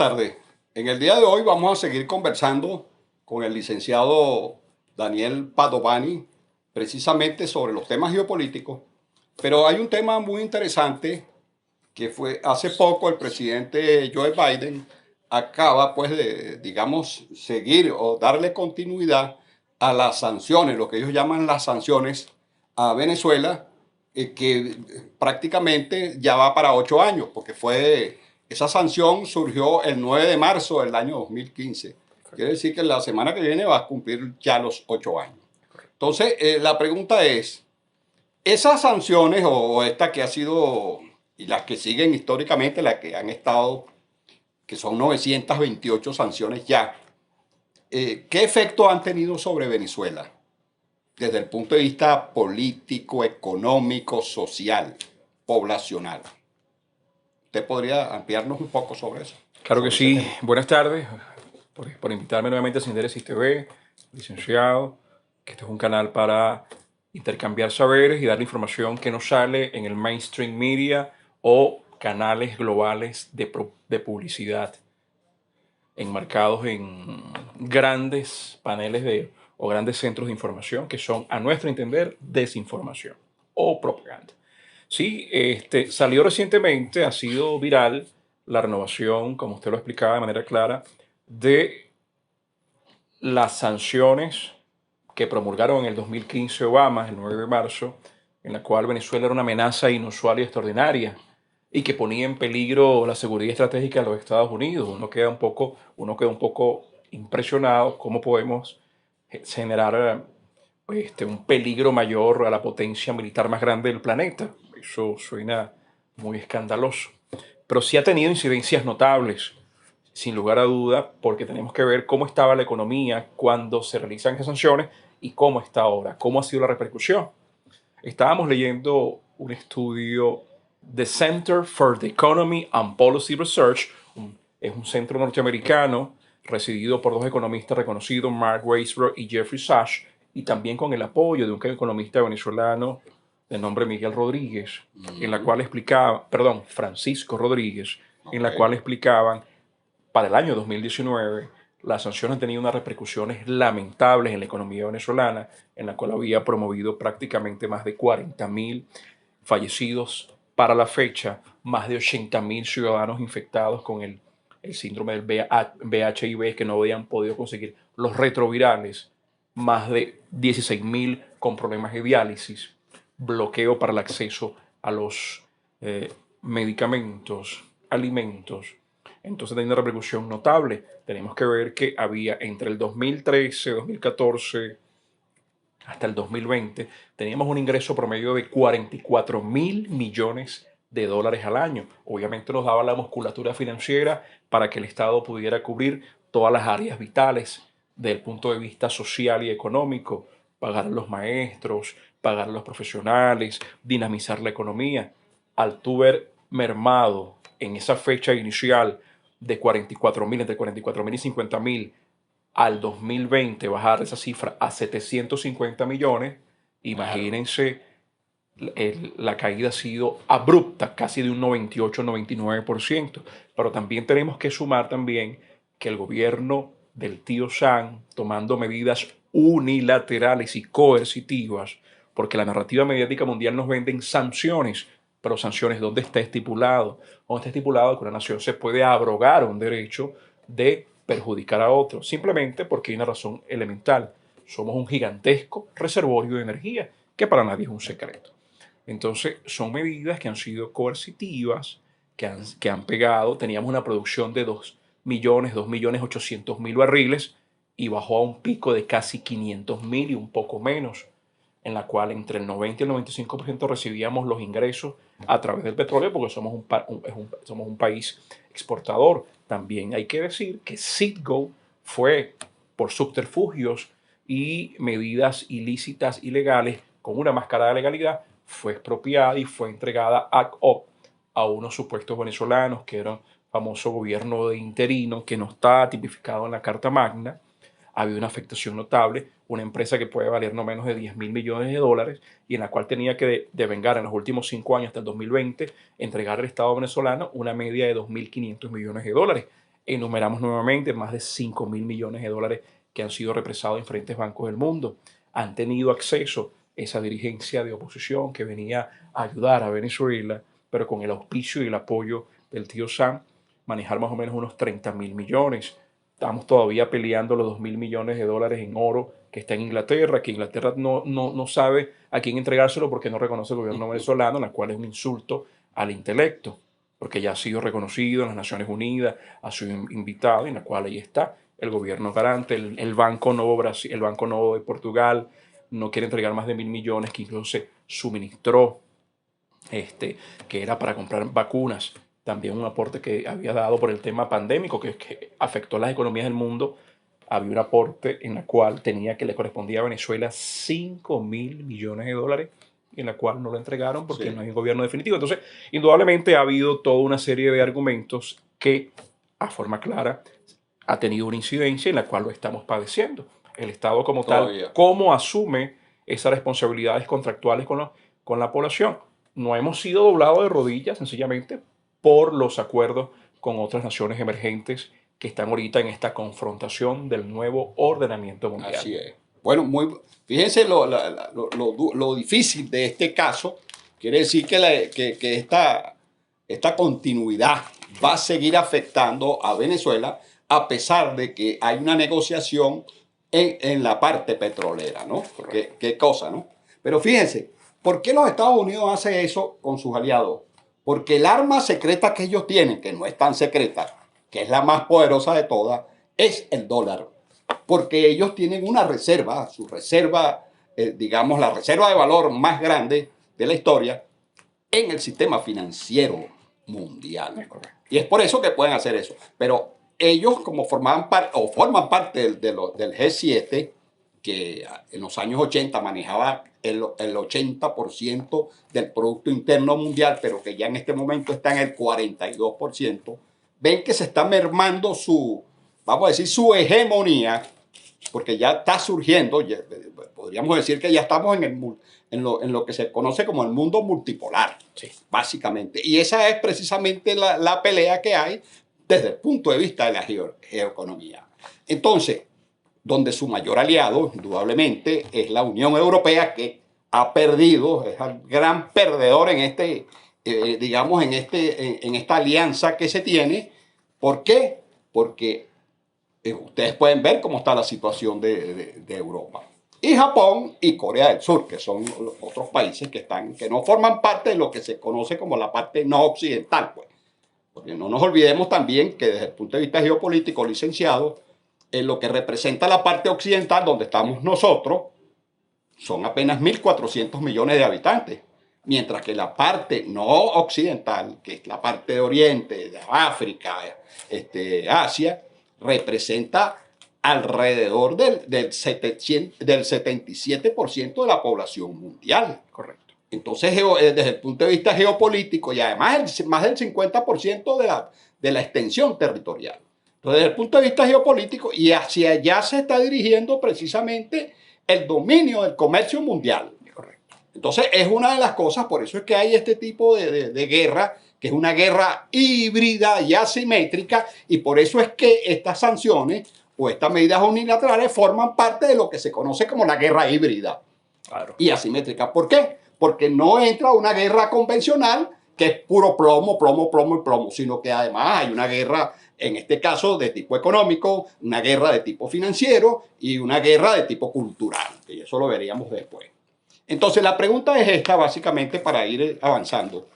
tardes. En el día de hoy vamos a seguir conversando con el licenciado Daniel Padovani precisamente sobre los temas geopolíticos, pero hay un tema muy interesante que fue hace poco el presidente Joe Biden acaba pues de, digamos, seguir o darle continuidad a las sanciones, lo que ellos llaman las sanciones a Venezuela, que prácticamente ya va para 8 años, porque esa sanción surgió el 9 de marzo del año 2015. Quiere decir que la semana que viene va a cumplir ya los 8 años. Entonces, la pregunta es, esas sanciones o esta que ha sido, y las que siguen históricamente, las que han estado, que son 928 sanciones ya, ¿qué efecto han tenido sobre Venezuela desde el punto de vista político, económico, social, poblacional? ¿Usted podría ampliarnos un poco sobre eso? Claro que Sobre ese sí. tema. Buenas tardes. Por invitarme nuevamente a Sinderesis TV, licenciado, que este es un canal para intercambiar saberes y dar información que no sale en el mainstream media o canales globales de publicidad enmarcados en grandes paneles o grandes centros de información que son, a nuestro entender, desinformación o propaganda. Sí, salió recientemente, ha sido viral la renovación, como usted lo explicaba de manera clara, de las sanciones que promulgaron en el 2015 Obama, el 9 de marzo, en la cual Venezuela era una amenaza inusual y extraordinaria y que ponía en peligro la seguridad estratégica de los Estados Unidos. Uno queda un poco impresionado cómo podemos generar un peligro mayor a la potencia militar más grande del planeta. Eso suena muy escandaloso. Pero sí ha tenido incidencias notables, sin lugar a duda, porque tenemos que ver cómo estaba la economía cuando se realizan esas sanciones y cómo está ahora, cómo ha sido la repercusión. Estábamos leyendo un estudio de Center for the Economy and Policy Research, es un centro norteamericano residido por dos economistas reconocidos, Mark Weisbrot y Jeffrey Sachs, y también con el apoyo de un economista venezolano de nombre Miguel Rodríguez, en la cual explicaba, perdón, Francisco Rodríguez, en la cual explicaban para el año 2019 las sanciones han tenido unas repercusiones lamentables en la economía venezolana, en la cual había promovido prácticamente más de 40.000 fallecidos para la fecha, más de 80.000 ciudadanos infectados con el síndrome del VIH que no habían podido conseguir los retrovirales, más de 16.000 con problemas de diálisis, bloqueo para el acceso a los medicamentos, alimentos. Entonces tiene una repercusión notable. Tenemos que ver que había entre el 2013, 2014 hasta el 2020, teníamos un ingreso promedio de 44.000 millones de dólares al año. Obviamente nos daba la musculatura financiera para que el Estado pudiera cubrir todas las áreas vitales desde el punto de vista social y económico, pagar a los maestros, pagar a los profesionales, dinamizar la economía. Al tú ver mermado en esa fecha inicial de 44.000, entre 44.000 y 50.000, al 2020 bajar esa cifra a 750 millones, imagínense, la caída ha sido abrupta, casi de un 98-99%. Pero también tenemos que sumar también que el gobierno del tío Sam, tomando medidas unilaterales y coercitivas, porque la narrativa mediática mundial nos vende sanciones, pero sanciones, ¿dónde está estipulado? ¿Dónde está estipulado que una nación se puede abrogar un derecho de perjudicar a otro? Simplemente porque hay una razón elemental. Somos un gigantesco reservorio de energía, que para nadie es un secreto. Entonces, son medidas que han sido coercitivas, que han pegado. Teníamos una producción de 2.800.000 barriles y bajó a un pico de casi 500.000 y un poco menos, en la cual entre el 90 y el 95% recibíamos los ingresos a través del petróleo, porque somos un país exportador. También hay que decir que Citgo fue, por subterfugios y medidas ilícitas, ilegales, con una máscara de legalidad, fue expropiada y fue entregada ad hoc a unos supuestos venezolanos, que era un famoso gobierno de interino que no está tipificado en la Carta Magna. Ha habido una afectación notable, una empresa que puede valer no menos de 10.000 millones de dólares y en la cual tenía que devengar en los últimos 5 años, hasta el 2020, entregar al Estado venezolano una media de 2.500 millones de dólares. enumeramos nuevamente más de 5.000 millones de dólares que han sido represados en diferentes bancos del mundo. Han tenido acceso esa dirigencia de oposición que venía a ayudar a Venezuela, pero con el auspicio y el apoyo del tío Sam, manejar más o menos unos 30.000 millones. Estamos todavía peleando los 2.000 millones de dólares en oro que está en Inglaterra, que Inglaterra no sabe a quién entregárselo porque no reconoce el gobierno venezolano, la cual es un insulto al intelecto, porque ya ha sido reconocido en las Naciones Unidas, ha sido invitado, en la cual ahí está el gobierno garante, el Banco Novo Brasil, el Banco Novo de Portugal no quiere entregar más de 1.000 millones que incluso se suministró, que era para comprar vacunas. También un aporte que había dado por el tema pandémico que afectó a las economías del mundo. Había un aporte en la cual le correspondía a Venezuela 5.000 millones de dólares, en la cual no lo entregaron porque Sí. no hay un gobierno definitivo. Entonces, indudablemente ha habido toda una serie de argumentos que, a forma clara, ha tenido una incidencia en la cual lo estamos padeciendo. El Estado como tal, Todavía. ¿cómo asume esas responsabilidades contractuales con la población? No hemos sido doblados de rodillas, sencillamente, por los acuerdos con otras naciones emergentes que están ahorita en esta confrontación del nuevo ordenamiento mundial. Así es. Bueno, fíjense lo difícil de este caso. Quiere decir que esta continuidad va a seguir afectando a Venezuela a pesar de que hay una negociación en la parte petrolera, ¿no? ¿Qué cosa, no? Pero fíjense, ¿por qué los Estados Unidos hacen eso con sus aliados? Porque el arma secreta que ellos tienen, que no es tan secreta, que es la más poderosa de todas, es el dólar. Porque ellos tienen una reserva, su reserva, digamos, la reserva de valor más grande de la historia en el sistema financiero mundial. Y es por eso que pueden hacer eso. Pero ellos, como forman parte del G7, que en los años 80 manejaba el 80% del Producto Interno Mundial, pero que ya en este momento está en el 42%, ven que se está mermando vamos a decir, su hegemonía, porque ya está surgiendo, podríamos decir que ya estamos en lo que se conoce como el mundo multipolar, sí, básicamente. Y esa es precisamente la pelea que hay desde el punto de vista de la geoeconomía. Entonces, donde su mayor aliado, indudablemente, es la Unión Europea, que ha perdido, es el gran perdedor en digamos, en esta alianza que se tiene. ¿Por qué? Porque ustedes pueden ver cómo está la situación de Europa. Y Japón y Corea del Sur, que son los otros países que no forman parte de lo que se conoce como la parte no occidental, pues. Porque no nos olvidemos también que desde el punto de vista geopolítico, licenciado, en lo que representa la parte occidental, donde estamos nosotros, son apenas 1.400 millones de habitantes. Mientras que la parte no occidental, que es la parte de Oriente, de África, Asia, representa alrededor del 77% de la población mundial. correcto. Entonces, desde el punto de vista geopolítico y además más del 50% de la extensión territorial. Entonces, desde el punto de vista geopolítico, y hacia allá se está dirigiendo precisamente el dominio del comercio mundial. Correcto. Entonces, es una de las cosas, por eso es que hay este tipo de guerra, que es una guerra híbrida y asimétrica, y por eso es que estas sanciones o estas medidas unilaterales forman parte de lo que se conoce como la guerra híbrida. Claro. Y asimétrica. ¿Por qué? Porque no entra una guerra convencional que es puro plomo, plomo, plomo y plomo, sino que además hay una guerra, en este caso, de tipo económico, una guerra de tipo financiero y una guerra de tipo cultural, que eso lo veríamos después. Entonces, la pregunta es esta, básicamente, para ir avanzando.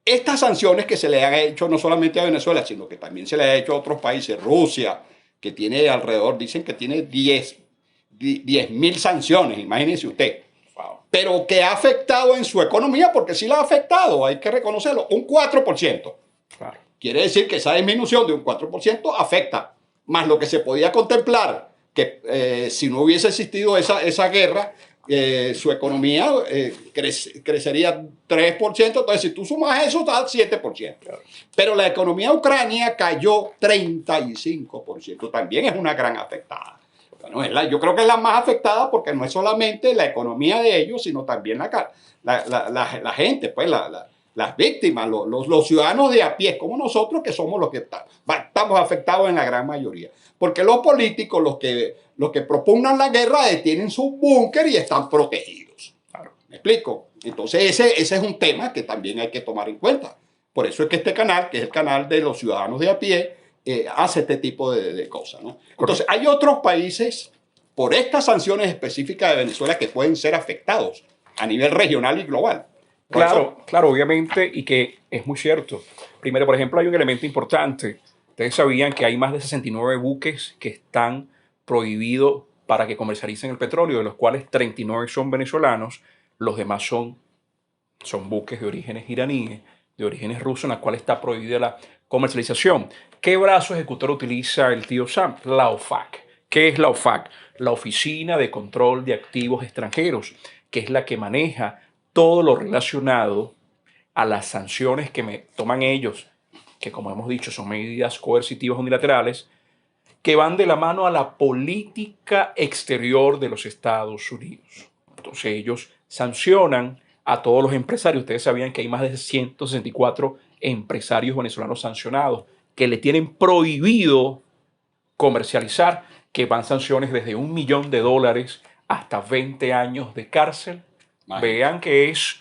Estas sanciones que se le han hecho no solamente a Venezuela, sino que también se le ha hecho a otros países, Rusia, que tiene alrededor, dicen que tiene 10.000 sanciones, imagínense usted. Wow. Pero que ha afectado en su economía, porque sí la ha afectado, hay que reconocerlo, un 4%. Claro. Quiere decir que esa disminución de un 4% afecta, más lo que se podía contemplar, que si no hubiese existido esa guerra, su economía crecería 3%, entonces si tú sumas eso, da 7%. Claro. Pero la economía ucrania cayó 35%, también es una gran afectada. Bueno, yo creo que es la más afectada porque no es solamente la economía de ellos, sino también la gente, pues la las víctimas, los ciudadanos de a pie, como nosotros que somos los que estamos afectados en la gran mayoría. Porque los políticos, los que propugnan la guerra, tienen su búnker y están protegidos. ¿Me explico? Entonces ese es un tema que también hay que tomar en cuenta. Por eso es que este canal, que es el canal de los ciudadanos de a pie, hace este tipo de cosas, ¿no? Entonces hay otros países, por estas sanciones específicas de Venezuela, que pueden ser afectados a nivel regional y global. Claro, claro, obviamente, y que es muy cierto. Primero, por ejemplo, hay un elemento importante. Ustedes sabían que hay más de 69 buques que están prohibidos para que comercialicen el petróleo, de los cuales 39 son venezolanos, los demás son buques de orígenes iraníes, de orígenes rusos, en la cual está prohibida la comercialización. ¿Qué brazo ejecutor utiliza el tío Sam? La OFAC. ¿Qué es la OFAC? La Oficina de Control de Activos Extranjeros, que es la que maneja todo lo relacionado a las sanciones que toman ellos, que como hemos dicho son medidas coercitivas unilaterales, que van de la mano a la política exterior de los Estados Unidos. Entonces ellos sancionan a todos los empresarios. Ustedes sabían que hay más de 164 empresarios venezolanos sancionados que le tienen prohibido comercializar, que van sanciones desde $1 millón hasta 20 años de cárcel. Vean que es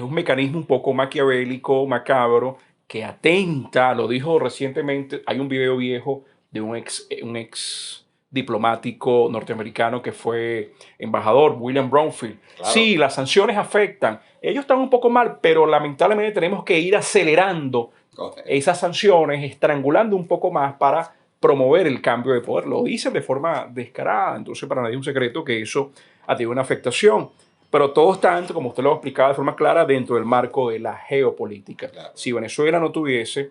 un mecanismo un poco maquiavélico, macabro, que atenta, lo dijo recientemente, hay un video viejo de un ex diplomático norteamericano que fue embajador, William Bromfield. Claro. Sí, las sanciones afectan. Ellos están un poco mal, pero lamentablemente tenemos que ir acelerando esas sanciones, estrangulando un poco más para promover el cambio de poder. Lo dicen de forma descarada, entonces para nadie es un secreto que eso ha tenido una afectación. Pero todo está, como usted lo ha explicado de forma clara, dentro del marco de la geopolítica. Claro. Si Venezuela no tuviese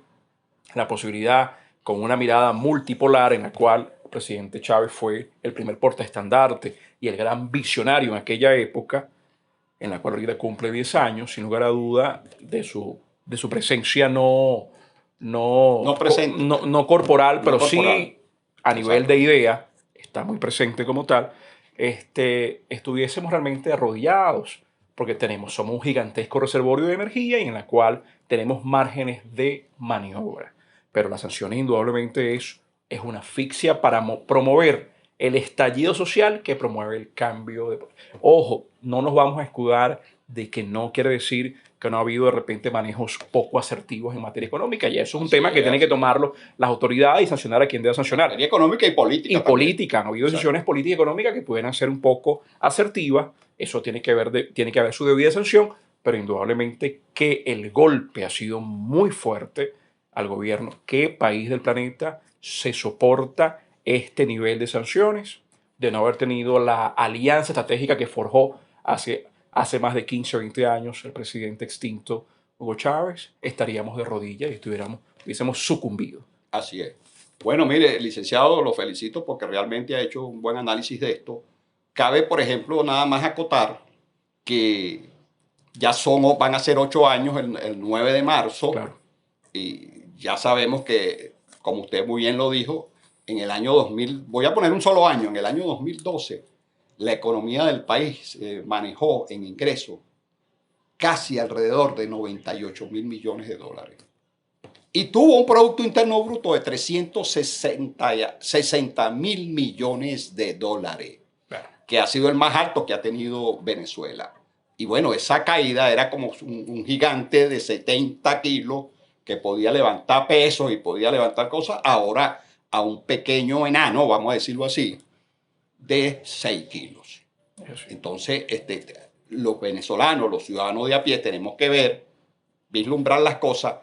la posibilidad, con una mirada multipolar en la cual el presidente Chávez fue el primer portaestandarte y el gran visionario en aquella época, en la cual ahorita cumple 10 años, sin lugar a duda, de su presencia no corporal, pero sí a nivel de idea, está muy presente como tal, estuviésemos realmente arrodillados, porque somos un gigantesco reservorio de energía y en la cual tenemos márgenes de maniobra. Pero las sanciones indudablemente es una asfixia para promover el estallido social que promueve el cambio de... Ojo, no nos vamos a escudar de que no quiere decir que no ha habido de repente manejos poco asertivos en materia económica, y eso es un tema que tienen que tomarlo las autoridades y sancionar a quien debe sancionar. Materia económica y política. Y política, han habido decisiones políticas y económicas que pueden ser un poco asertivas, eso tiene que haber su debida sanción, pero indudablemente que el golpe ha sido muy fuerte al gobierno. ¿Qué país del planeta se soporta este nivel de sanciones? De no haber tenido la alianza estratégica que forjó hace más de 15 o 20 años el presidente extinto Hugo Chávez, estaríamos de rodillas y hubiésemos sucumbido. Así es. Bueno, mire, licenciado, lo felicito porque realmente ha hecho un buen análisis de esto. Cabe, por ejemplo, nada más acotar que ya van a ser 8 años el 9 de marzo. Claro. Y ya sabemos que, como usted muy bien lo dijo, en el año 2000, voy a poner un solo año, en el año 2012, la economía del país manejó en ingresos casi alrededor de 98.000 millones de dólares. Y tuvo un Producto Interno Bruto de 360.000 millones de dólares, que ha sido el más alto que ha tenido Venezuela. Y bueno, esa caída era como un gigante de 70 kilos que podía levantar pesos y podía levantar cosas, ahora a un pequeño enano, vamos a decirlo así, de 6 kilos. Entonces, los venezolanos, los ciudadanos de a pie, tenemos que vislumbrar las cosas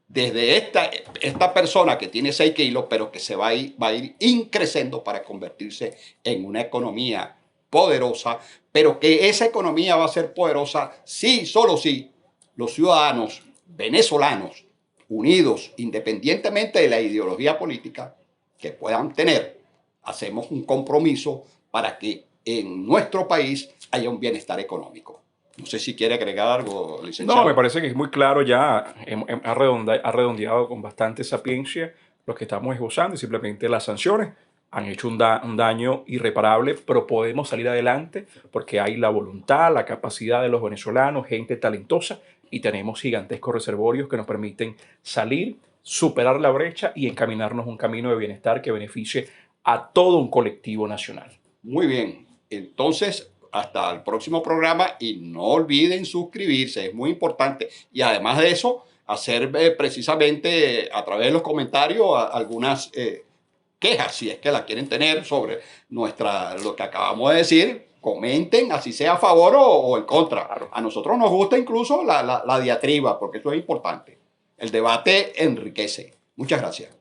desde esta persona que tiene 6 kilos, pero que se va a ir increciendo para convertirse en una economía poderosa, pero que esa economía va a ser poderosa solo si los ciudadanos venezolanos unidos, independientemente de la ideología política que puedan tener, hacemos un compromiso para que en nuestro país haya un bienestar económico. No sé si quiere agregar algo, licenciado. No, me parece que es muy claro ya, ha redondeado con bastante sapiencia lo que estamos esbozando, y simplemente las sanciones han hecho un daño irreparable, pero podemos salir adelante porque hay la voluntad, la capacidad de los venezolanos, gente talentosa, y tenemos gigantescos reservorios que nos permiten salir, superar la brecha y encaminarnos un camino de bienestar que beneficie a todo un colectivo nacional. Muy bien. Entonces, hasta el próximo programa y no olviden suscribirse, es muy importante. Y además de eso, hacer precisamente a través de los comentarios algunas quejas, si es que la quieren tener sobre lo que acabamos de decir. Comenten, así sea a favor o en contra. Claro. A nosotros nos gusta incluso la diatriba, porque eso es importante. El debate enriquece. Muchas gracias.